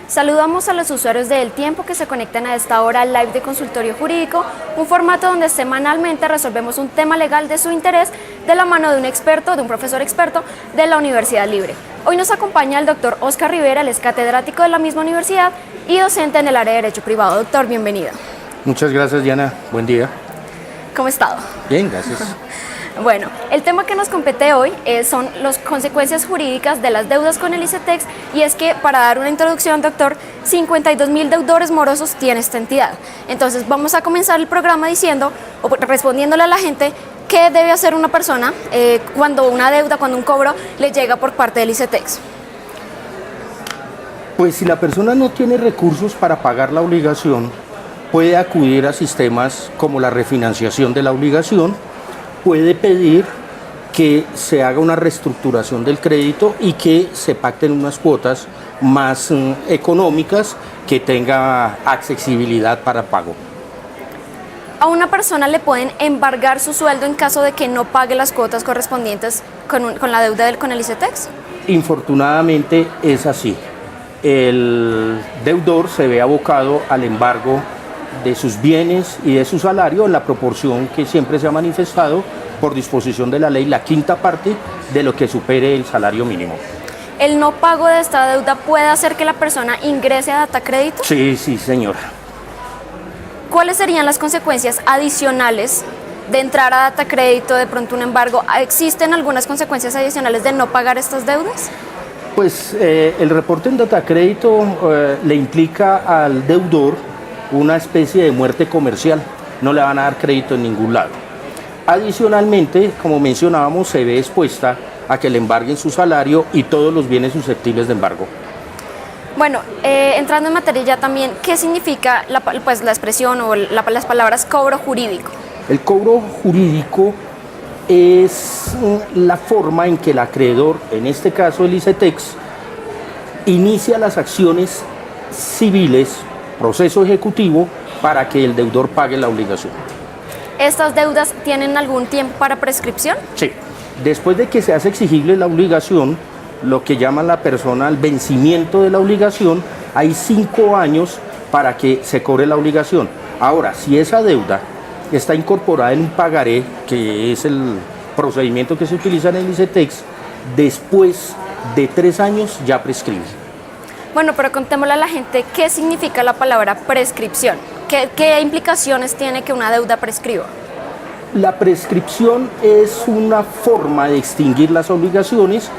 Saludamos a los usuarios de El Tiempo que se conectan a esta hora al live de Consultorio Jurídico, un formato donde semanalmente resolvemos un tema legal de su interés de la mano de un experto, de un profesor experto de la Universidad Libre. Hoy nos acompaña el doctor Oscar Rivera, él es catedrático de la misma universidad y docente en el área de Derecho Privado. Doctor, bienvenido. Muchas gracias, Diana. Buen día. ¿Cómo ha estado? Bien, gracias. Bueno, el tema que nos compete hoy son las consecuencias jurídicas de las deudas con el ICETEX, y es que, para dar una introducción, doctor, 52.000 deudores morosos tiene esta entidad. Entonces vamos a comenzar el programa diciendo, o respondiéndole a la gente, qué debe hacer una persona cuando una deuda, cuando un cobro le llega por parte del ICETEX. Pues si la persona no tiene recursos para pagar la obligación, puede acudir a sistemas como la refinanciación de la obligación, puede pedir que se haga una reestructuración del crédito y que se pacten unas cuotas más económicas que tenga accesibilidad para pago. ¿A una persona le pueden embargar su sueldo en caso de que no pague las cuotas correspondientes con la deuda con el ICETEX? Infortunadamente es así. El deudor se ve abocado al embargo de sus bienes y de su salario en la proporción que siempre se ha manifestado por disposición de la ley, la quinta parte de lo que supere el salario mínimo. ¿El no pago de esta deuda puede hacer que la persona ingrese a Datacrédito? Sí, señora. ¿Cuáles serían las consecuencias adicionales de entrar a Datacrédito, de pronto un embargo? ¿Existen algunas consecuencias adicionales de no pagar estas deudas? Pues el reporte en Datacrédito le implica al deudor una especie de muerte comercial, no le van a dar crédito en ningún lado. Adicionalmente, como mencionábamos, se ve expuesta a que le embarguen su salario y todos los bienes susceptibles de embargo. Bueno, entrando en materia ya también, ¿qué significa la expresión o las palabras cobro jurídico? El cobro jurídico es la forma en que el acreedor, en este caso el ICETEX, inicia las acciones civiles, proceso ejecutivo, para que el deudor pague la obligación. ¿Estas deudas tienen algún tiempo para prescripción? Sí. Después de que se hace exigible la obligación, lo que llama la persona el vencimiento de la obligación, hay 5 años para que se cobre la obligación. Ahora, si esa deuda está incorporada en un pagaré, que es el procedimiento que se utiliza en el ICETEX, después de 3 años ya prescribe. Bueno, pero contémosle a la gente qué significa la palabra prescripción. ¿Qué implicaciones tiene que una deuda prescriba? La prescripción es una forma de extinguir las obligaciones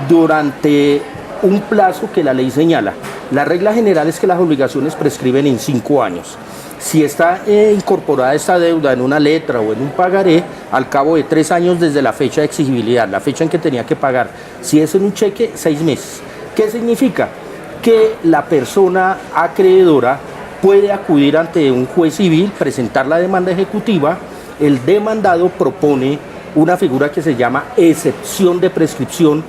durante un plazo que la ley señala. La regla general es que las obligaciones prescriben en 5 años. Si está incorporada esta deuda en una letra o en un pagaré, al cabo de 3 años desde la fecha de exigibilidad, la fecha en que tenía que pagar. Si es en un cheque, 6 meses. ¿Qué significa? Que la persona acreedora puede acudir ante un juez civil, presentar la demanda ejecutiva. El demandado propone una figura que se llama excepción de prescripción,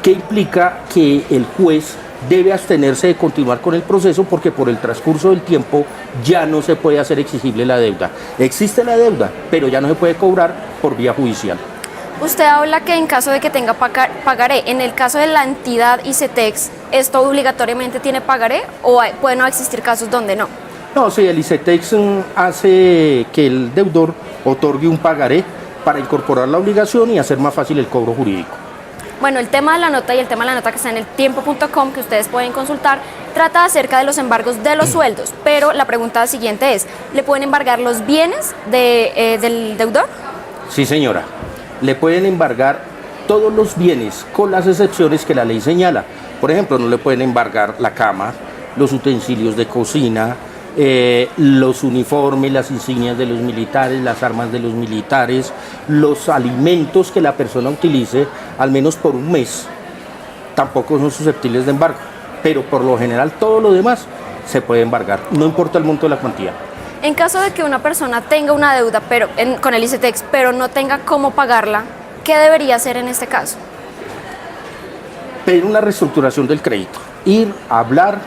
que implica que el juez debe abstenerse de continuar con el proceso porque por el transcurso del tiempo ya no se puede hacer exigible la deuda. Existe la deuda, pero ya no se puede cobrar por vía judicial. Usted habla que en caso de que tenga pagaré, en el caso de la entidad ICETEX, ¿esto obligatoriamente tiene pagaré o pueden no existir casos donde no? No, sí, el ICETEX hace que el deudor otorgue un pagaré para incorporar la obligación y hacer más fácil el cobro jurídico. Bueno, el tema de la nota y el tema de la nota que está en eltiempo.com, que ustedes pueden consultar, trata acerca de los embargos de los sueldos, pero la pregunta siguiente es, ¿le pueden embargar los bienes del deudor? Sí, señora. Le pueden embargar todos los bienes con las excepciones que la ley señala. Por ejemplo, no le pueden embargar la cama, los utensilios de cocina, los uniformes, las insignias de los militares, las armas de los militares, los alimentos que la persona utilice al menos por un mes, tampoco son susceptibles de embargo, pero por lo general todo lo demás se puede embargar, no importa el monto de la cuantía. En caso de que una persona tenga una deuda con el ICETEX, pero no tenga cómo pagarla, ¿qué debería hacer en este caso? Pedir una reestructuración del crédito, ir a hablar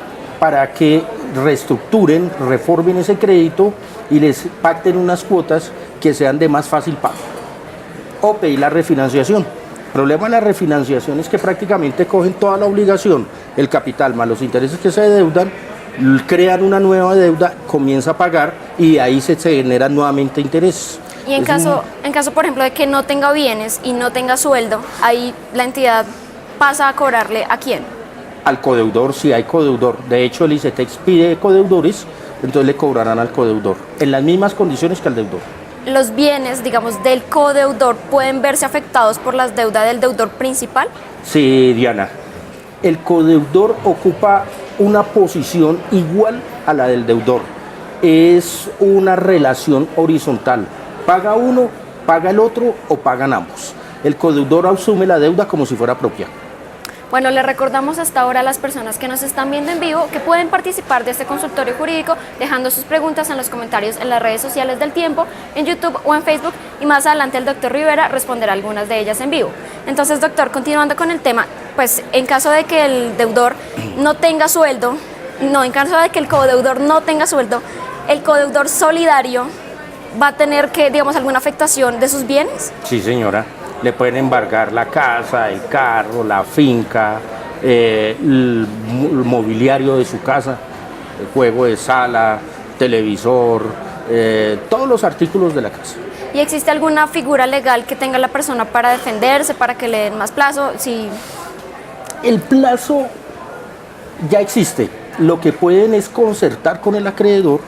para que reestructuren, reformen ese crédito y les pacten unas cuotas que sean de más fácil pago. O pedir la refinanciación. problema de la refinanciación es que prácticamente cogen toda la obligación, el capital más los intereses que se deudan, crean una nueva deuda, comienza a pagar y ahí se generan nuevamente intereses. Y en caso, por ejemplo, de que no tenga bienes y no tenga sueldo, ahí la entidad pasa a cobrarle ¿a quién? Al codeudor, si hay codeudor. De hecho, el ICETEX pide codeudores, entonces le cobrarán al codeudor, en las mismas condiciones que al deudor. ¿Los bienes, digamos, del codeudor pueden verse afectados por las deudas del deudor principal? Sí, Diana. El codeudor ocupa una posición igual a la del deudor. Es una relación horizontal. Paga uno, paga el otro o pagan ambos. El codeudor asume la deuda como si fuera propia. Bueno, le recordamos hasta ahora a las personas que nos están viendo en vivo que pueden participar de este consultorio jurídico dejando sus preguntas en los comentarios en las redes sociales del Tiempo, en YouTube o en Facebook, y más adelante el doctor Rivera responderá algunas de ellas en vivo. Entonces, doctor, continuando con el tema, pues en caso de que el deudor no tenga sueldo, en caso de que el codeudor no tenga sueldo, el codeudor solidario va a tener que, digamos, alguna afectación de sus bienes. Sí, señora. Le pueden embargar la casa, el carro, la finca, el mobiliario de su casa, el juego de sala, televisor, todos los artículos de la casa. ¿Y existe alguna figura legal que tenga la persona para defenderse, para que le den más plazo? Sí. El plazo ya existe. Lo que pueden es concertar con el acreedor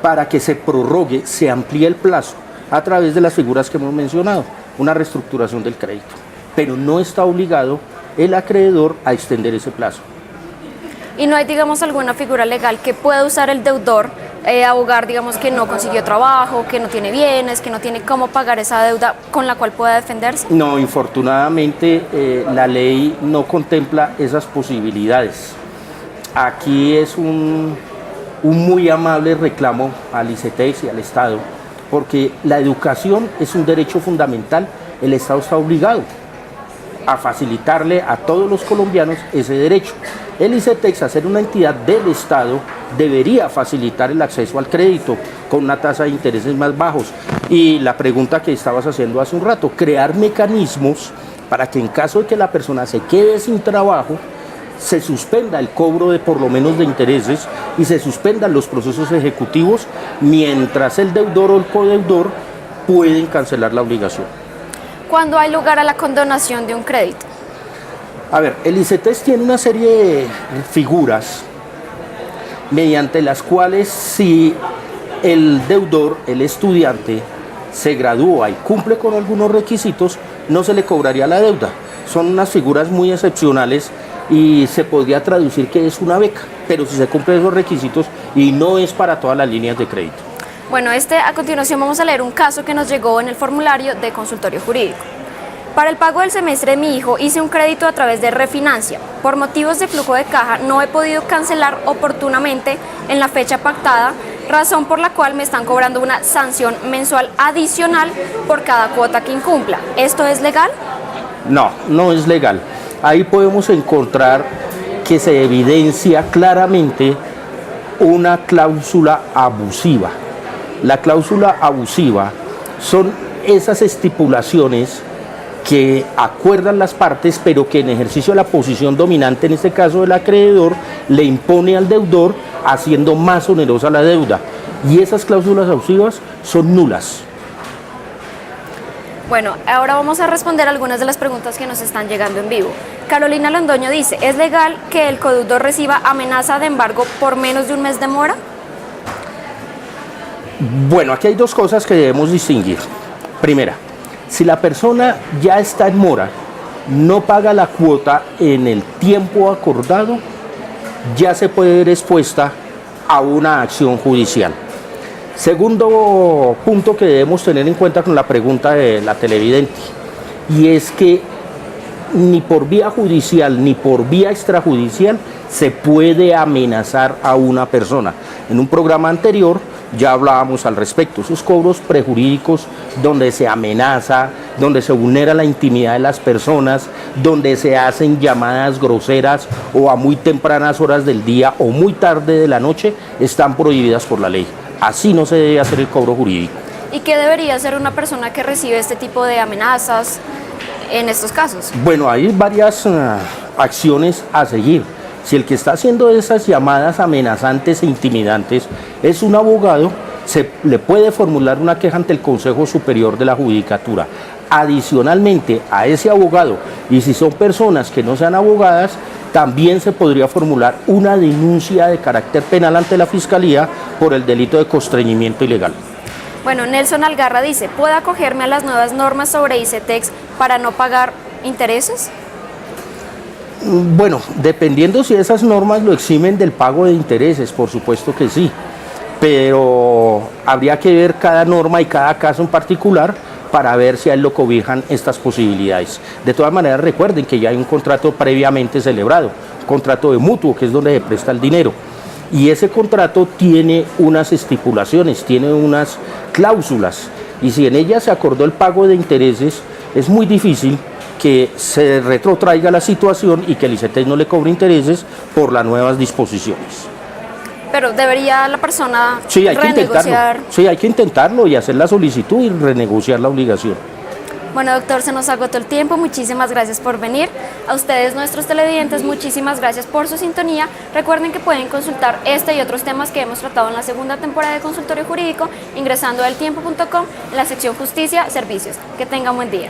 para que se prorrogue, se amplíe el plazo a través de las figuras que hemos mencionado, una reestructuración del crédito, pero no está obligado el acreedor a extender ese plazo. ¿Y no hay, digamos, alguna figura legal que pueda usar el deudor, abogar, digamos, que no consiguió trabajo, que no tiene bienes, que no tiene cómo pagar esa deuda con la cual pueda defenderse? No, infortunadamente la ley no contempla esas posibilidades. Aquí es un muy amable reclamo al ICETEX y al Estado, porque la educación es un derecho fundamental. El Estado está obligado a facilitarle a todos los colombianos ese derecho. El ICETEX, al ser una entidad del Estado, debería facilitar el acceso al crédito con una tasa de intereses más bajos. Y la pregunta que estabas haciendo hace un rato, crear mecanismos para que en caso de que la persona se quede sin trabajo, se suspenda el cobro de por lo menos de intereses y se suspendan los procesos ejecutivos mientras el deudor o el codeudor pueden cancelar la obligación. ¿Cuándo hay lugar a la condonación de un crédito? A ver, el ICETEX tiene una serie de figuras mediante las cuales si el deudor, el estudiante, se gradúa y cumple con algunos requisitos, no se le cobraría la deuda. Son unas figuras muy excepcionales y se podría traducir que es una beca, pero si se cumplen esos requisitos y no es para todas las líneas de crédito. Bueno, a continuación vamos a leer un caso que nos llegó en el formulario de consultorio jurídico. Para el pago del semestre de mi hijo hice un crédito a través de Refinancia. Por motivos de flujo de caja no he podido cancelar oportunamente en la fecha pactada, razón por la cual me están cobrando una sanción mensual adicional por cada cuota que incumpla. ¿Esto es legal? No, no es legal. Ahí podemos encontrar que se evidencia claramente una cláusula abusiva. La cláusula abusiva son esas estipulaciones que acuerdan las partes, pero que en ejercicio de la posición dominante, en este caso del acreedor, le impone al deudor haciendo más onerosa la deuda. Y esas cláusulas abusivas son nulas. Bueno, ahora vamos a responder algunas de las preguntas que nos están llegando en vivo. Carolina Londoño dice, ¿es legal que el codeudor reciba amenaza de embargo por menos de un mes de mora? Bueno, aquí hay dos cosas que debemos distinguir. Primera, si la persona ya está en mora, no paga la cuota en el tiempo acordado, ya se puede ver expuesta a una acción judicial. Segundo punto que debemos tener en cuenta con la pregunta de la televidente, y es que ni por vía judicial ni por vía extrajudicial se puede amenazar a una persona. En un programa anterior ya hablábamos al respecto, esos cobros prejurídicos donde se amenaza, donde se vulnera la intimidad de las personas, donde se hacen llamadas groseras o a muy tempranas horas del día o muy tarde de la noche, están prohibidas por la ley. Así no se debe hacer el cobro jurídico. ¿Y qué debería hacer una persona que recibe este tipo de amenazas? en estos casos? Bueno, hay varias acciones a seguir. Si el que está haciendo esas llamadas amenazantes e intimidantes es un abogado, se le puede formular una queja ante el Consejo Superior de la Judicatura. Adicionalmente a ese abogado, y si son personas que no sean abogadas, también se podría formular una denuncia de carácter penal ante la Fiscalía por el delito de constreñimiento ilegal. Bueno, Nelson Algarra dice, ¿puedo acogerme a las nuevas normas sobre ICETEX para no pagar intereses? Bueno, dependiendo si esas normas lo eximen del pago de intereses, por supuesto que sí, pero habría que ver cada norma y cada caso en particular para ver si a él lo cobijan estas posibilidades. De todas maneras, recuerden que ya hay un contrato previamente celebrado, un contrato de mutuo, que es donde se presta el dinero, y ese contrato tiene unas estipulaciones, tiene unas cláusulas, y si en ellas se acordó el pago de intereses, es muy difícil que se retrotraiga la situación y que el ICETEX no le cobre intereses por las nuevas disposiciones. Pero debería la persona Sí, hay que renegociar. intentarlo. Sí, hay que intentarlo y hacer la solicitud y renegociar la obligación. Bueno, doctor, se nos agotó el tiempo. Muchísimas gracias por venir. A ustedes, nuestros televidentes, muchísimas gracias por su sintonía. Recuerden que pueden consultar este y otros temas que hemos tratado en la segunda temporada de Consultorio Jurídico ingresando a eltiempo.com en la sección Justicia, Servicios. Que tengan buen día.